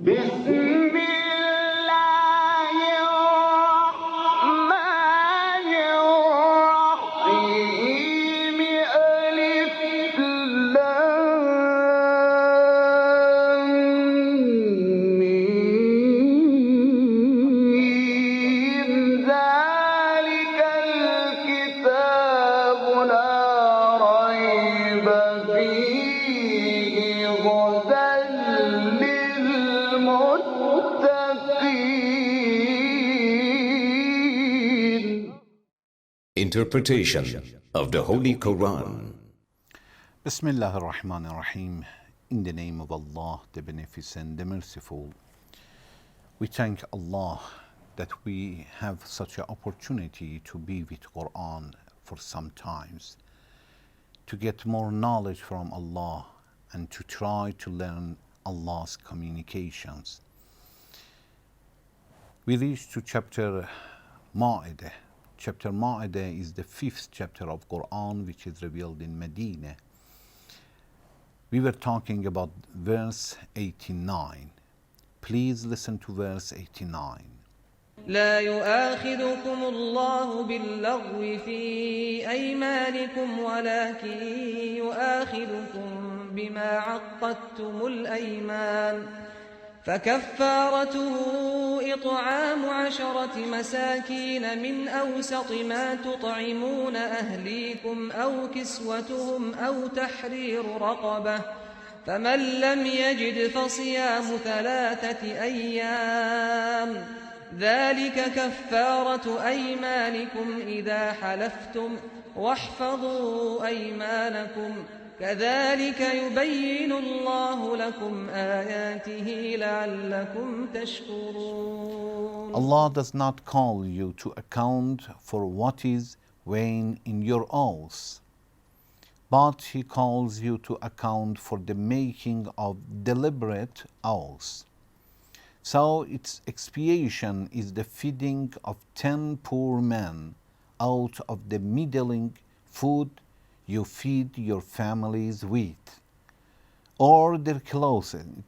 بسم الله الرحمن الرحيم ألف لام ميم ذلك الكتاب لا ريب فيه هدى للمتقين. Interpretation of the Holy Quran. Bismillah ar-Rahman ar-Rahim. In the name of Allah, the Beneficent, the Merciful. We thank Allah that we have such an opportunity to be with Quran for some times, to get more knowledge from Allah and to try to learn Allah's communications. We reached to chapter Maeda. Chapter Maeda is the 5th chapter of Quran, which is revealed in Medina. We were talking about verse 89. Please listen to verse 89. لا يؤاخذكم الله باللغو في أيمانكم ولكن يؤاخذكم بما عقدتم الأيمان فكفارته إطعام 10 مساكين من أوسط ما تطعمون أهليكم أو كسوتهم أو تحرير رقبة فمن لم يجد فصيام 3 أيام ذلك كفارة أيمانكم إذا حلفتم واحفظوا أيمانكم كذلك يبين الله لكم آياته لعلكم تشكرون. Allah does not call you to account for what is weighing in your oaths, but He calls you to account for the making of deliberate oaths. So its expiation is the feeding of 10 poor men out of the middling food you feed your families with, or their clothing,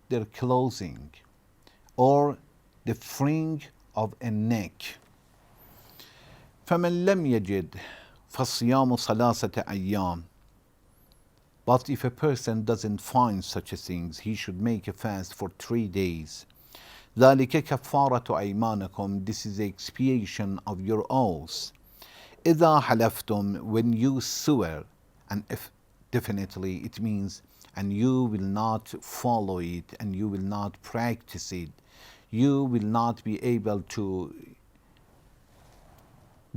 or the fringe of a neck. فَمَنْ لَمْ يَجِدْ فَصِيَامُ 3 أَيَّامٍ. But if a person doesn't find such a thing, he should make a fast for 3 days. ذَلِكَ كَفَّارَةُ أَيْمَانِكُمْ. This is the expiation of your oaths. إِذَا حَلَفْتُمْ. When you swear, and if definitely it means, and you will not follow it, and you will not practice it, you will not be able to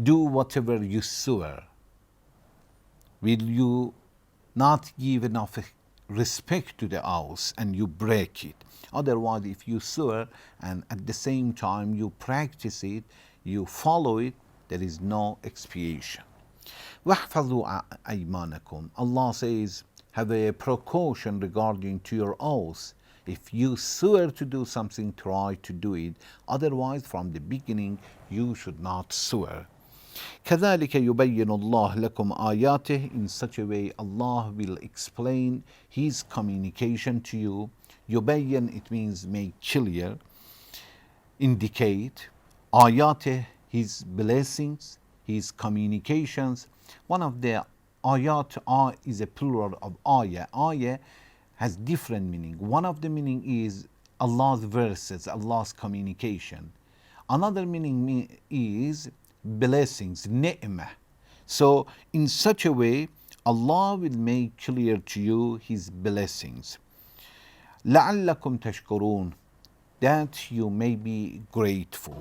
do whatever you swear. Will you not give enough respect to the oath and you break it? Otherwise, if you swear and at the same time you practice it, you follow it, there is no expiation. وَاحْفَظُوا أَيْمَانَكُمْ. Allah says, have a precaution regarding to your oath. If you swear to do something, try to do it. Otherwise, from the beginning, you should not swear. كَذَلِكَ يُبَيِّنُ اللَّهُ لَكُمْ آيَاتِهِ. In such a way, Allah will explain His communication to you. Yubayyin, it means make clear, indicate. Ayatih, His blessings, His communications. One of the ayat is a plural of ayah. Ayah has different meaning. One of the meaning is Allah's verses, Allah's communication. Another meaning is blessings, ni'mah. So in such a way, Allah will make clear to you His blessings. لَعَلَّكُمْ تَشْكُرُونَ. That you may be grateful.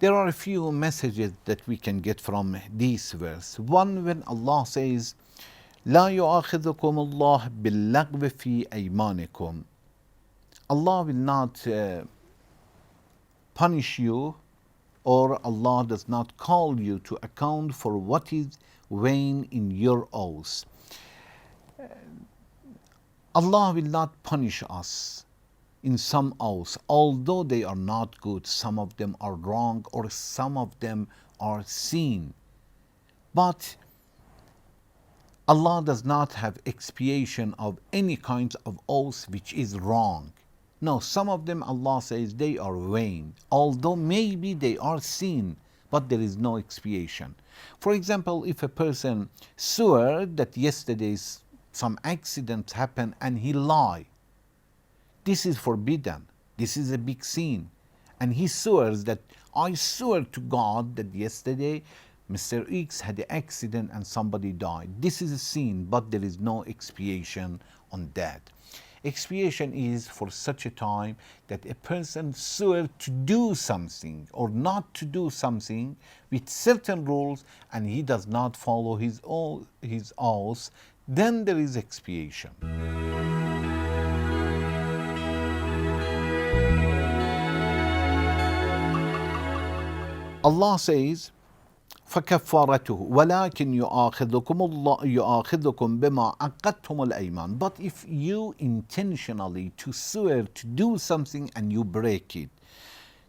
There are a few messages that we can get from this verse. One, when Allah says, لا يؤاخذكم الله باللغو في أيمانكم. Allah will not punish you, or Allah does not call you to account for what is weighing in your oaths. Allah will not punish us in some oaths, although they are not good. Some of them are wrong, or some of them are sin. But Allah does not have expiation of any kinds of oaths which is wrong. No, some of them Allah says they are vain, although maybe they are seen, but there is no expiation. For example, if a person swear that yesterday some accident happened and he lie, this is forbidden. This is a big sin. And he swears that I swear to God that yesterday Mr. X had an accident and somebody died. This is a sin, but there is no expiation on that. Expiation is for such a time that a person swears to do something or not to do something with certain rules and he does not follow his oaths, then there is expiation. Allah says, فَكَفَّارَتُهُ وَلَكِنْ يُؤَاخِذُكُمْ بِمَا عَقَّدْتُمُ الْأَيْمَانِ. But if you intentionally to swear to do something and you break it,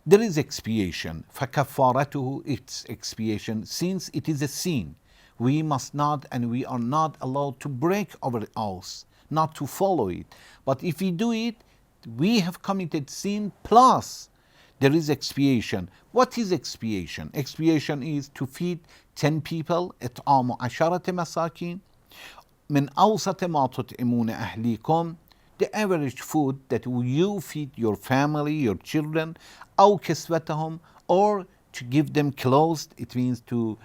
there is expiation. فَكَفَّارَتُهُ, it's expiation, since it is a sin. We must not and we are not allowed to break our oath, not to follow it. But if we do it, we have committed sin plus there is expiation. What is expiation? Expiation is to feed 10 people, إطعام 10 مساكين من أوسط ما تطعمون أهليكم, the average food that you feed your family, your children, أو كسوتهم, or to give them clothes. It means to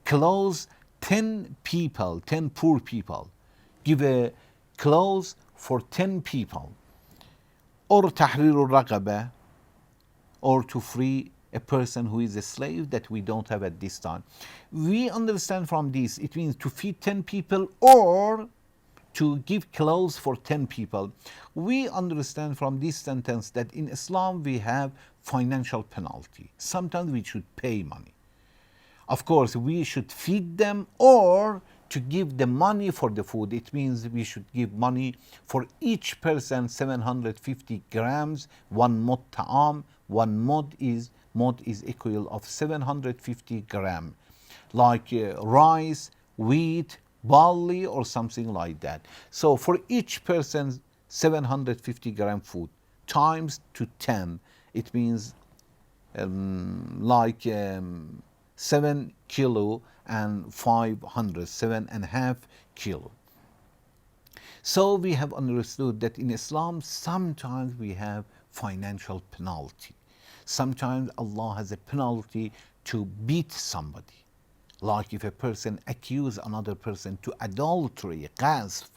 clothes 10 people, 10 poor people. Give a clothes for 10 people. Or تحرير الرقبة, or to free a person who is a slave that we don't have at this time. We understand from this, it means to feed 10 people or to give clothes for 10 people. We understand from this sentence that in Islam we have financial penalty. Sometimes we should pay money. Of course, we should feed them or to give the money for the food. It means we should give money for each person 750 grams, one mod ta'am. One mod is equal of 750 grams, like rice, wheat, barley, or something like that. So for each person 750 gram food times to 10, it means 7 kilo and 500, 7.5 kilo. So we have understood that in Islam sometimes we have financial penalty. Sometimes Allah has a penalty to beat somebody. Like if a person accuses another person to adultery, qasf,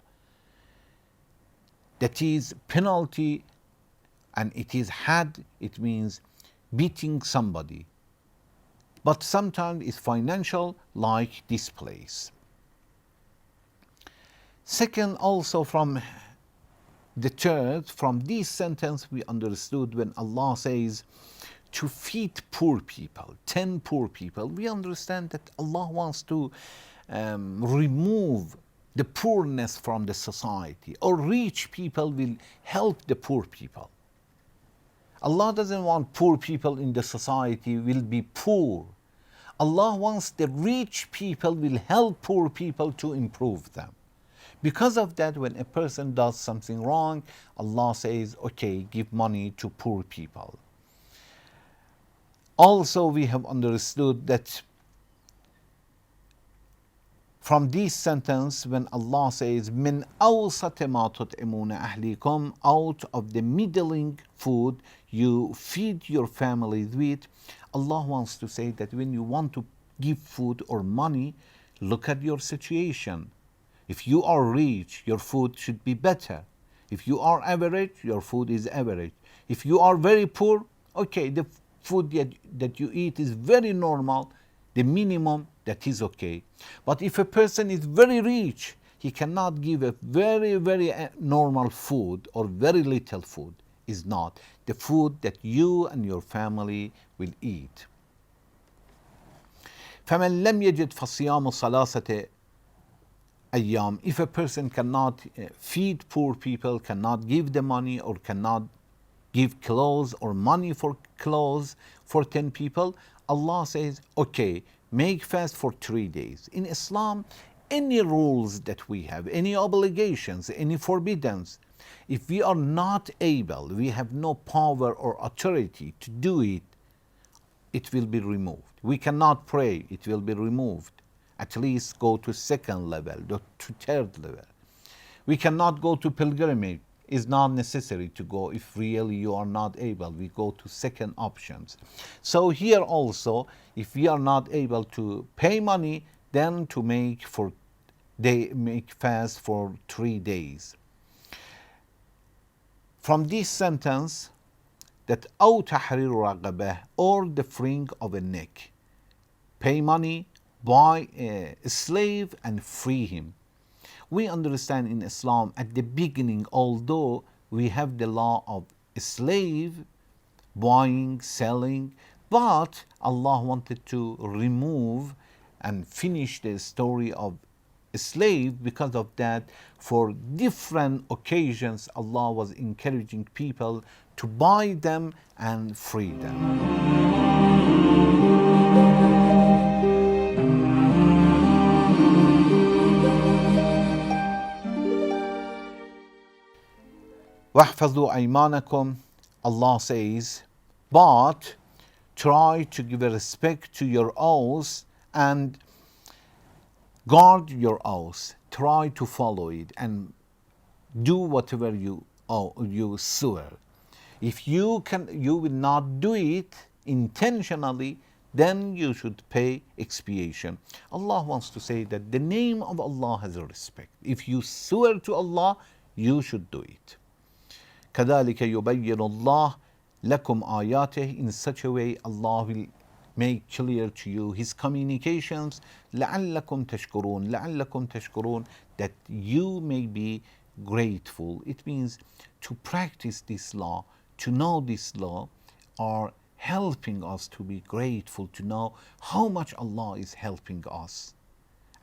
that is penalty and it is had, it means beating somebody. But sometimes it's financial, like this place. Second, also from the third, from this sentence we understood when Allah says to feed poor people, 10 poor people, we understand that Allah wants to remove the poorness from the society, or rich people will help the poor people. Allah doesn't want poor people in the society will be poor. Allah wants the rich people will help poor people to improve them. Because of that, when a person does something wrong, Allah says, okay, give money to poor people. Also, we have understood that from this sentence, when Allah says, min awsat ma tut'imuna ahlikum, out of the middling food you feed your families with, Allah wants to say that when you want to give food or money, look at your situation. If you are rich, your food should be better. If you are average, your food is average. If you are very poor, okay, the food that you eat is very normal, the minimum, that is okay. But if a person is very rich, he cannot give a very, very normal food or very little food. Is not the food that you and your family will eat. فَمَنْ لَمْ يَجِدْ فَصِيَامُ ثَلَاثَةِ أيام. If a person cannot feed poor people, cannot give the money, or cannot give clothes or money for clothes for 10 people, Allah says, okay, make fast for 3 days. In Islam, any rules that we have, any obligations, any forbiddance, if we are not able, we have no power or authority to do it, it will be removed. We cannot pray, it will be removed. At least go to second level, to third level. We cannot go to pilgrimage. It's not necessary to go if really you are not able. We go to second options. So here also, if we are not able to pay money, then to make fast for 3 days. From this sentence, that أو تحرير رقبة, or the freeing of a neck. Pay money, buy a slave and free him. We understand in Islam at the beginning, although we have the law of a slave, buying, selling, but Allah wanted to remove and finish the story of a slave. Because of that, for different occasions, Allah was encouraging people to buy them and free them. وَاحْفَظُوا أَيْمَانَكُمْ, Allah says, but try to give a respect to your oaths and guard your oaths. Try to follow it and do whatever you swear. If you will not do it intentionally, then you should pay expiation. Allah wants to say that the name of Allah has a respect. If you swear to Allah, you should do it. كَذَلِكَ يُبَيِّنُ اللَّهُ لَكُمْ آيَاتِهِ. In such a way, Allah will make clear to you His communications. لَعَلَّكُمْ تَشْكُرُونَ لَعَلَّكُمْ تَشْكُرُونَ, that you may be grateful. It means to practice this law, to know this law, are helping us to be grateful, to know how much Allah is helping us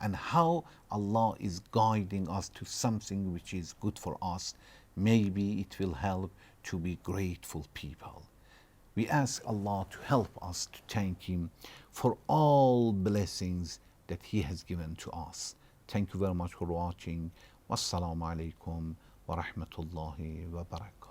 and how Allah is guiding us to something which is good for us. Maybe it will help to be grateful people. We ask Allah to help us to thank Him for all blessings that He has given to us. Thank you very much for watching. Wassalamu alaikum wa rahmatullahi wa barakatuh.